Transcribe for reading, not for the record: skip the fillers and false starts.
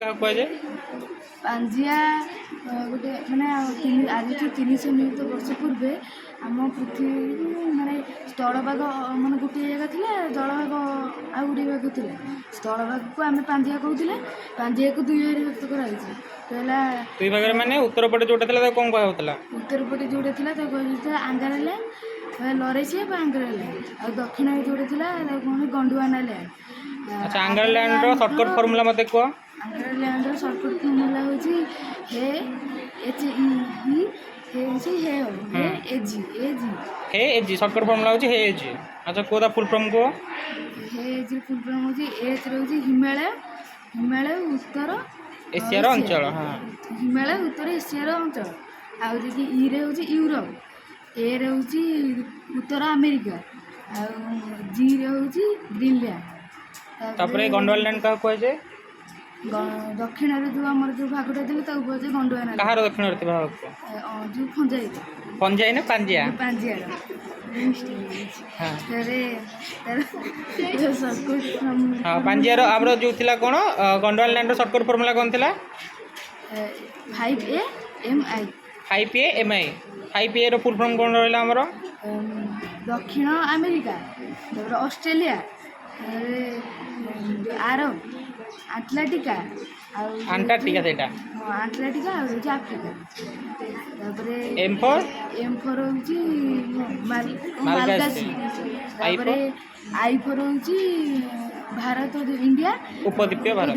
क्या कह जाए पांजिया गोटे मैंने आज 300 वर्ष पूर्वे आम पृथ्वी माने स्थलभाग माने गोटे जगह थिला जलभाग आउ गोटे भाग थिला स्थलभाग को आम पांजिया कहते पांजिया को दुई भाग व्यक्त कराई पहला दुई भाग माने उत्तर पटे जोटा था कौन कह होता उत्तर पटे जोड़े थिला तो कहते आंगार लैंड लरेसिया आंगार लैंड आ दक्षिण जोड़े थिला कौन गंडुआना लैंड। अच्छा आंगार लैंड रो शॉर्टकट फार्मूला मते को आंगार लैंड रो शॉर्टकट फार्मूला होची हे एच ई हे होची हे ए जी शॉर्टकट फार्मूला होची हे एजी। अच्छा कोदा फुल फॉर्म को हे एजी फुल फॉर्म होची एच रे होची हिमालय हिमालय उत्तर एशिया रो अंचल। हां हिमालय उत्तर एशिया रो अंचल आ जे ई रे होची यूरोप ए रे होची उत्तर अमेरिका आ जी रे होची ग्रीनलैंड। तापरे गंडवाल लैंड का कह जाए दक्षिण जो आम जो भागटा देले ताऊ कह जाए गंडुआना कहार दक्षिण भाग को जो फंजाई पंजाई ना पांजिया पांजिया हां सर्कुट हां पांजिया रो आमरो जो थिला कोन गंडवाल लैंड रो शॉर्टकट फार्मूला कोन थिला 5AMI 5AMI 5A रो फुल फॉर्म कोन रहला हमरो दक्षिण अमेरिका तापर ऑस्ट्रेलिया आरब आटलांटिका अंटार्कटिका सेटा आटलांटिका और अफ्रीका तापर M4 होची मालगासी तापर I4 होची भारत इंडिया उपद्वीपीय भारत।